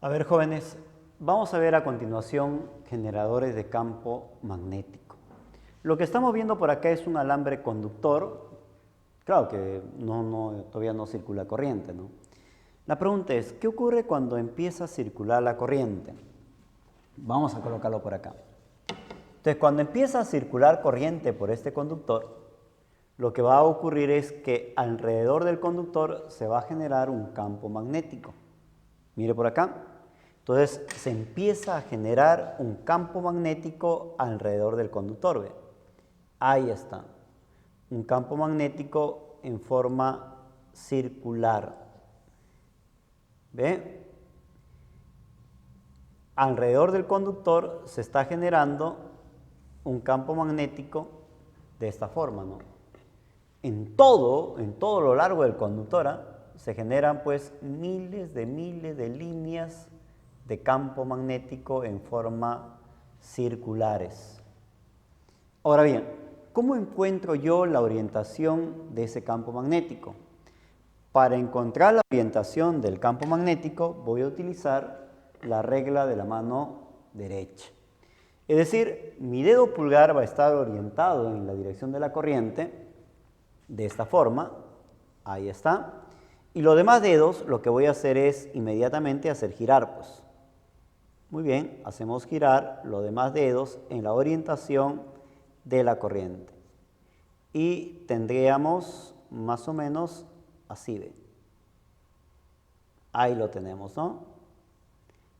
A ver, jóvenes, vamos a ver a continuación generadores de campo magnético. Lo que estamos viendo por acá es un alambre conductor. Claro que todavía no circula corriente, ¿no? La pregunta es, ¿qué ocurre cuando empieza a circular la corriente? Vamos a colocarlo por acá. Entonces, cuando empieza a circular corriente por este conductor, lo que va a ocurrir es que alrededor del conductor se va a generar un campo magnético. Mire por acá. Entonces, se empieza a generar un campo magnético alrededor del conductor. ¿Ve? Ahí está. Un campo magnético en forma circular. ¿Ve? Alrededor del conductor se está generando un campo magnético de esta forma, ¿no? En todo lo largo del conductor, se generan pues miles de líneas de campo magnético en forma circulares. Ahora bien, ¿cómo encuentro yo la orientación de ese campo magnético? Para encontrar la orientación del campo magnético voy a utilizar la regla de la mano derecha. Es decir, mi dedo pulgar va a estar orientado en la dirección de la corriente de esta forma, ahí está. Y los demás dedos lo que voy a hacer es inmediatamente hacer girar, pues. Muy bien, hacemos girar los demás dedos en la orientación de la corriente. Y tendríamos más o menos así, ¿ve? Ahí lo tenemos, ¿no?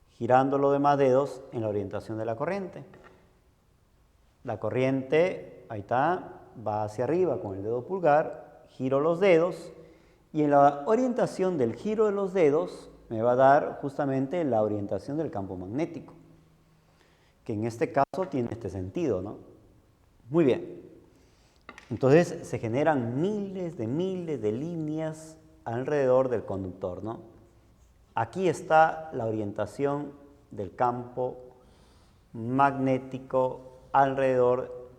Girando los demás dedos en la orientación de la corriente. La corriente, ahí está, va hacia arriba con el dedo pulgar, giro los dedos y en la orientación del giro de los dedos me va a dar justamente la orientación del campo magnético, que en este caso tiene este sentido, ¿no? Muy bien. Entonces se generan miles de líneas alrededor del conductor, ¿no? Aquí está la orientación del campo magnético alrededor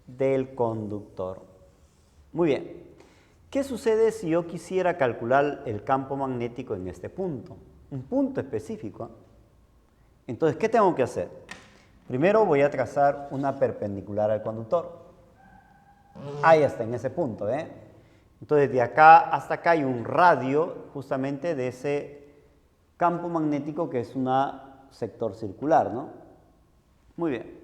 del conductor. Muy bien. ¿Qué sucede si yo quisiera calcular el campo magnético en este punto? Un punto específico. Entonces, ¿qué tengo que hacer? Primero voy a trazar una perpendicular al conductor. Ahí está, en ese punto, ¿eh? Entonces, de acá hasta acá hay un radio justamente de ese campo magnético que es un sector circular, ¿no? Muy bien.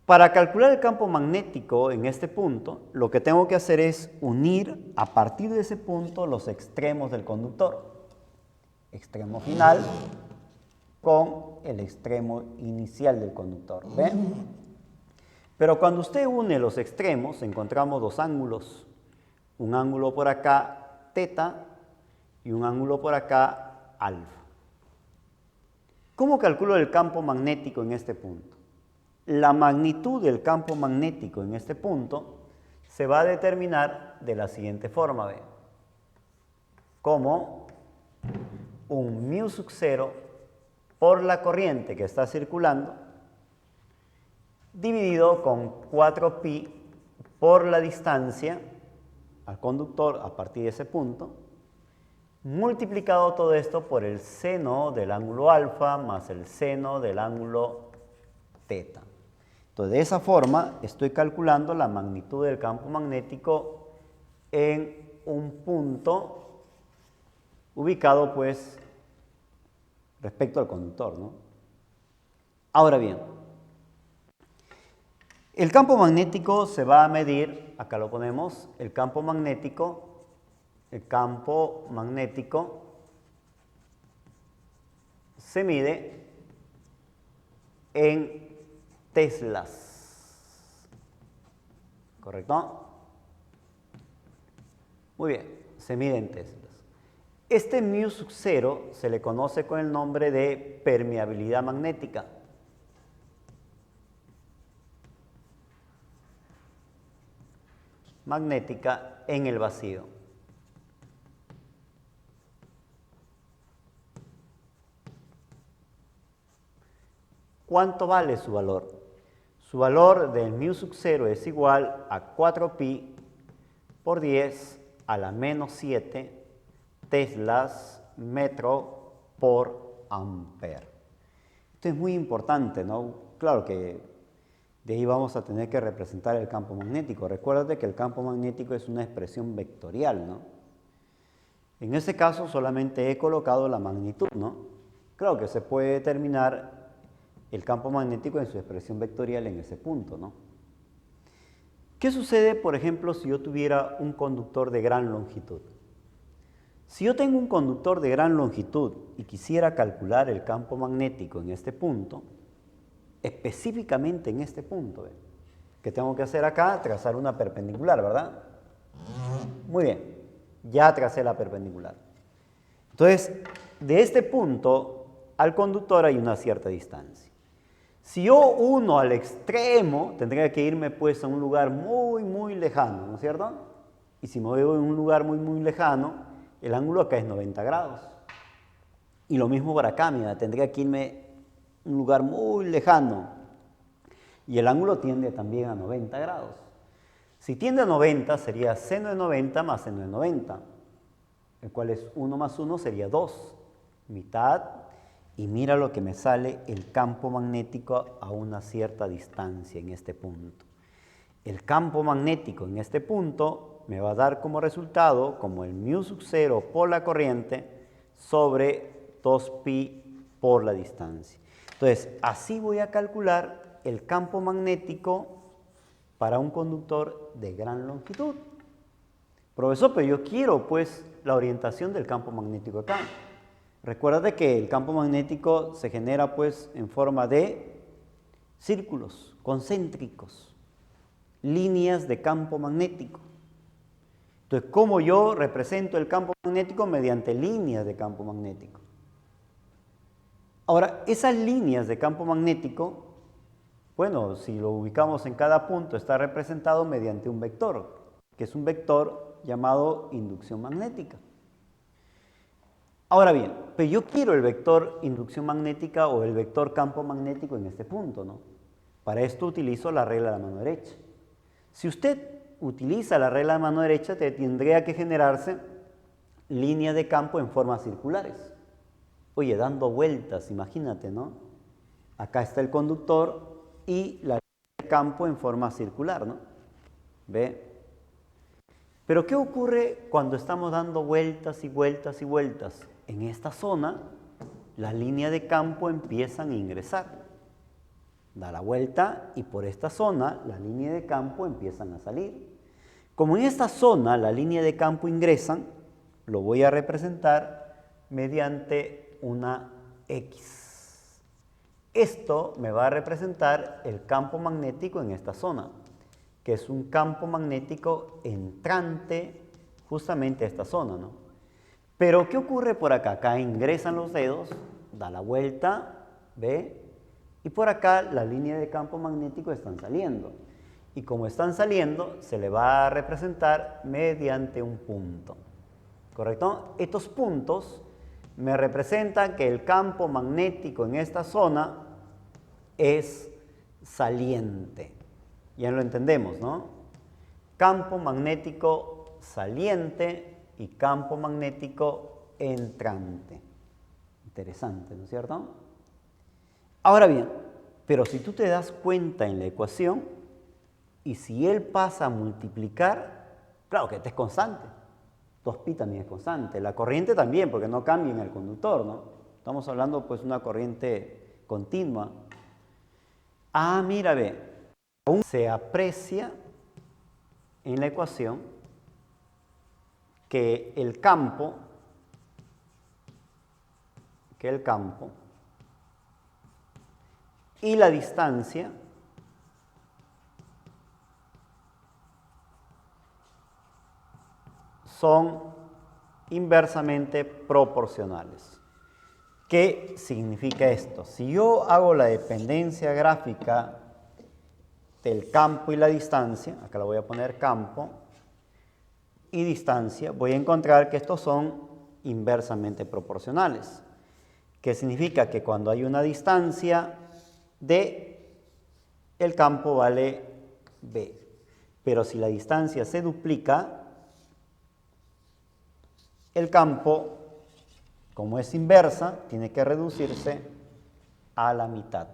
Para calcular el campo magnético en este punto, lo que tengo que hacer es unir a partir de ese punto los extremos del conductor. Extremo final con el extremo inicial del conductor. ¿Ven? Pero cuando usted une los extremos, encontramos dos ángulos. Un ángulo por acá, teta, y un ángulo por acá, alfa. ¿Cómo calculo el campo magnético en este punto? La magnitud del campo magnético en este punto se va a determinar de la siguiente forma, ¿ve? Como un mu sub 0 por la corriente que está circulando dividido con 4pi por la distancia al conductor a partir de ese punto, multiplicado todo esto por el seno del ángulo alfa más el seno del ángulo teta. Entonces, de esa forma estoy calculando la magnitud del campo magnético en un punto ubicado, pues, respecto al conductor, ¿no? Ahora bien, el campo magnético se va a medir, acá lo ponemos, el campo magnético se mide en teslas, ¿correcto? Muy bien, se mide en teslas. Este mu sub 0 se le conoce con el nombre de permeabilidad magnética. Magnética en el vacío. ¿Cuánto vale su valor? Su valor del mu sub 0 es igual a 4pi por 10 a la menos 7 teslas metro por ampere. Esto es muy importante, ¿no? Claro que de ahí vamos a tener que representar el campo magnético. Recuérdate que el campo magnético es una expresión vectorial, ¿no? En este caso solamente he colocado la magnitud, ¿no? Claro que se puede determinar el campo magnético en su expresión vectorial en ese punto, ¿no? ¿Qué sucede, por ejemplo, si yo tuviera un conductor de gran longitud? Si yo tengo un conductor de gran longitud y quisiera calcular el campo magnético en este punto, específicamente en este punto, ¿eh? ¿Qué tengo que hacer acá? Trazar una perpendicular, ¿verdad? Muy bien, ya tracé la perpendicular. Entonces, de este punto al conductor hay una cierta distancia. Si yo uno al extremo, tendría que irme pues a un lugar muy lejano, ¿no es cierto? Y si me voy a un lugar muy lejano, el ángulo acá es 90 grados. Y lo mismo para acá, mira, tendría que irme a un lugar muy lejano. Y el ángulo tiende también a 90 grados. Si tiende a 90, sería seno de 90 más seno de 90, el cual es 1 más 1 sería 2, mitad. Y mira lo que me sale el campo magnético a una cierta distancia en este punto. El campo magnético en este punto me va a dar como resultado como el mu sub 0 por la corriente sobre 2pi por la distancia. Entonces, así voy a calcular el campo magnético para un conductor de gran longitud. Profesor, pero yo quiero pues la orientación del campo magnético acá. Recuerda que el campo magnético se genera pues en forma de círculos concéntricos, líneas de campo magnético. Entonces, ¿cómo yo represento el campo magnético? Mediante líneas de campo magnético. Ahora, esas líneas de campo magnético, bueno, si lo ubicamos en cada punto, está representado mediante un vector, que es un vector llamado inducción magnética. Ahora bien, pero yo quiero el vector inducción magnética o el vector campo magnético en este punto, ¿no? Para esto utilizo la regla de la mano derecha. Si usted utiliza la regla de la mano derecha, tendría que generarse líneas de campo en formas circulares. Oye, dando vueltas, imagínate, ¿no? Acá está el conductor y la línea de campo en forma circular, ¿no? ¿Ve? Pero ¿qué ocurre cuando estamos dando vueltas y vueltas y vueltas? En esta zona, las líneas de campo empiezan a ingresar. Da la vuelta y por esta zona, las líneas de campo empiezan a salir. Como en esta zona las líneas de campo ingresan, lo voy a representar mediante una X. Esto me va a representar el campo magnético en esta zona, que es un campo magnético entrante justamente a esta zona, ¿no? Pero ¿qué ocurre por acá? Acá ingresan los dedos, da la vuelta, ¿ve? Y por acá las líneas de campo magnético están saliendo. Y como están saliendo, se le va a representar mediante un punto. ¿Correcto? Estos puntos me representan que el campo magnético en esta zona es saliente. Ya lo entendemos, ¿no? Campo magnético saliente y campo magnético entrante. Interesante, ¿no es cierto? Ahora bien, pero si tú te das cuenta en la ecuación, y si él pasa a multiplicar, claro que este es constante. 2pi también es constante. La corriente también, porque no cambia en el conductor, ¿no? Estamos hablando pues de una corriente continua. Ah, mira, ve, aún se aprecia en la ecuación que el campo y la distancia son inversamente proporcionales. ¿Qué significa esto? Si yo hago la dependencia gráfica del campo y la distancia, acá la voy a poner campo y distancia, voy a encontrar que estos son inversamente proporcionales. ¿Qué significa? Que cuando hay una distancia D, el campo vale B. Pero si la distancia se duplica, el campo Como es inversa, tiene que reducirse a la mitad.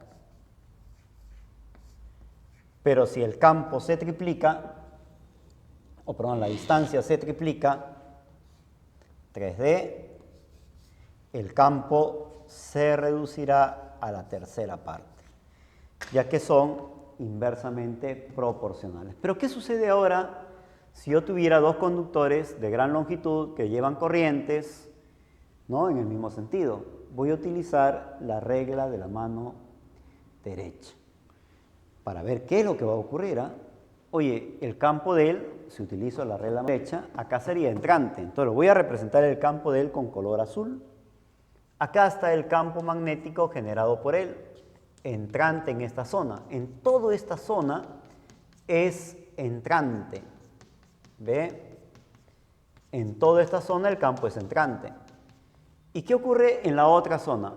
Pero si el campo se triplica, o perdón, la distancia se triplica, 3D, el campo se reducirá a la tercera parte, ya que son inversamente proporcionales. Pero ¿qué sucede ahora si yo tuviera dos conductores de gran longitud que llevan corrientes, ¿no?, en el mismo sentido? Voy a utilizar la regla de la mano derecha para ver qué es lo que va a ocurrir. Oye, el campo de él, si utilizo la regla derecha, acá sería entrante. Entonces lo voy a representar el campo de él con color azul. Acá está el campo magnético generado por él, entrante en esta zona. En toda esta zona es entrante. ¿Ve? En toda esta zona el campo es entrante. ¿Y qué ocurre en la otra zona?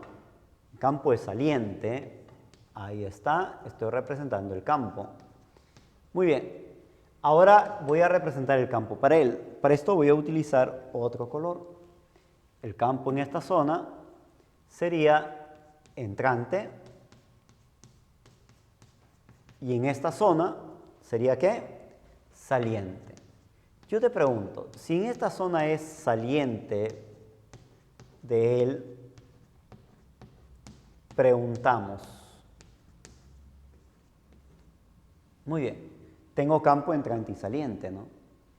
El campo es saliente. Ahí está, estoy representando el campo. Muy bien, ahora voy a representar el campo para él. Para esto voy a utilizar otro color. El campo en esta zona sería entrante. Y en esta zona sería ¿qué? Saliente. Yo te pregunto, si en esta zona es saliente de él, preguntamos. Muy bien, tengo campo entrante y saliente, ¿no?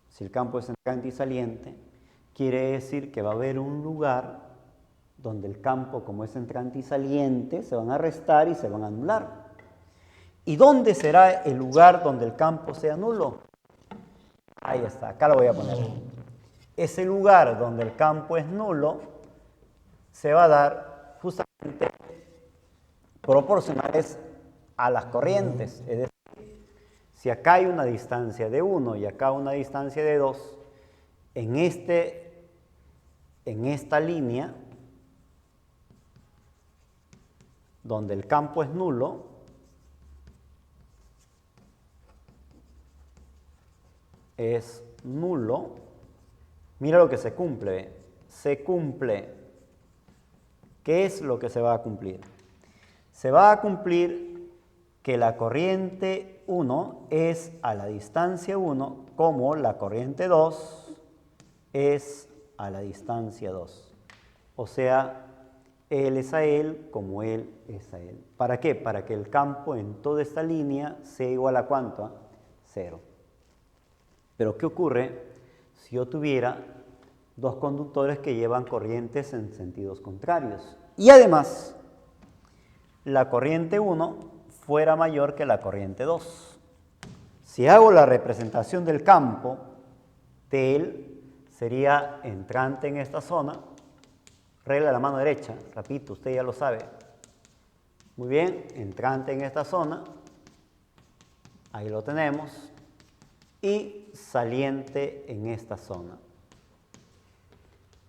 Si el campo es entrante y saliente, quiere decir que va a haber un lugar donde el campo, como es entrante y saliente, se van a restar y se van a anular. ¿Y dónde será el lugar donde el campo sea nulo? Ahí está, acá lo voy a poner. Ese lugar donde el campo es nulo se va a dar justamente proporcionales a las corrientes. Es decir, si acá hay una distancia de 1 y acá una distancia de 2, en esta línea, donde el campo es nulo, es nulo, mira lo que se cumple. Se cumple. ¿Qué es lo que se va a cumplir? Se va a cumplir que la corriente 1 es a la distancia 1 como la corriente 2 es a la distancia 2. O sea, él es a él como él es a él. ¿Para qué? Para que el campo en toda esta línea sea igual a ¿cuánto? 0. Pero ¿qué ocurre si yo tuviera dos conductores que llevan corrientes en sentidos contrarios? Y además, la corriente 1 fuera mayor que la corriente 2. Si hago la representación del campo de él, sería entrante en esta zona, regla de la mano derecha, repito, usted ya lo sabe. Muy bien, entrante en esta zona, ahí lo tenemos, y saliente en esta zona.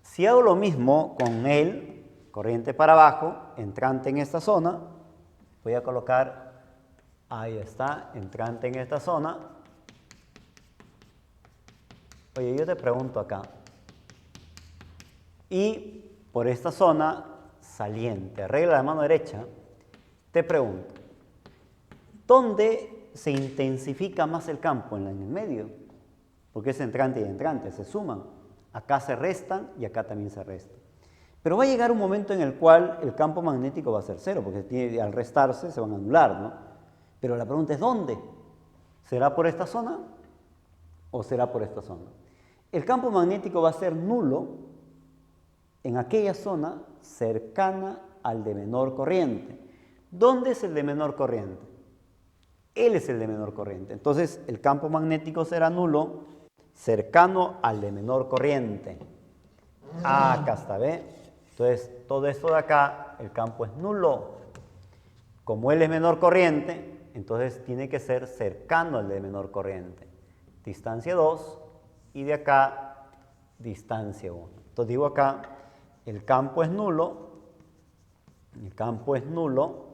Si hago lo mismo con él, corriente para abajo, entrante en esta zona, voy a colocar, ahí está, entrante en esta zona. Oye, yo te pregunto acá, y por esta zona, saliente, regla de mano derecha, te pregunto, ¿dónde se intensifica más el campo? En el medio, porque es entrante y entrante, se suman. Acá se restan y acá también se restan. Pero va a llegar un momento en el cual el campo magnético va a ser 0, porque al restarse se van a anular, ¿no? Pero la pregunta es ¿dónde? ¿Será por esta zona o será por esta zona? El campo magnético va a ser nulo en aquella zona cercana al de menor corriente. ¿Dónde es el de menor corriente? Él es el de menor corriente. Entonces, el campo magnético será nulo cercano al de menor corriente. Acá está, ¿ve? Entonces, todo esto de acá, el campo es nulo. Como él es menor corriente, entonces tiene que ser cercano al de menor corriente. Distancia 2 y de acá, distancia 1. Entonces digo acá, el campo es nulo. El campo es nulo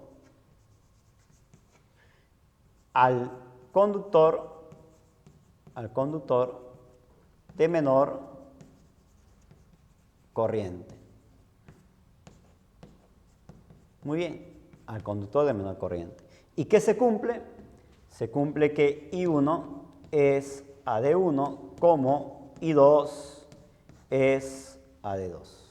al conductor de menor corriente. Muy bien, al conductor de menor corriente. ¿Y qué se cumple? Se cumple que I1 es AD1 como I2 es AD2.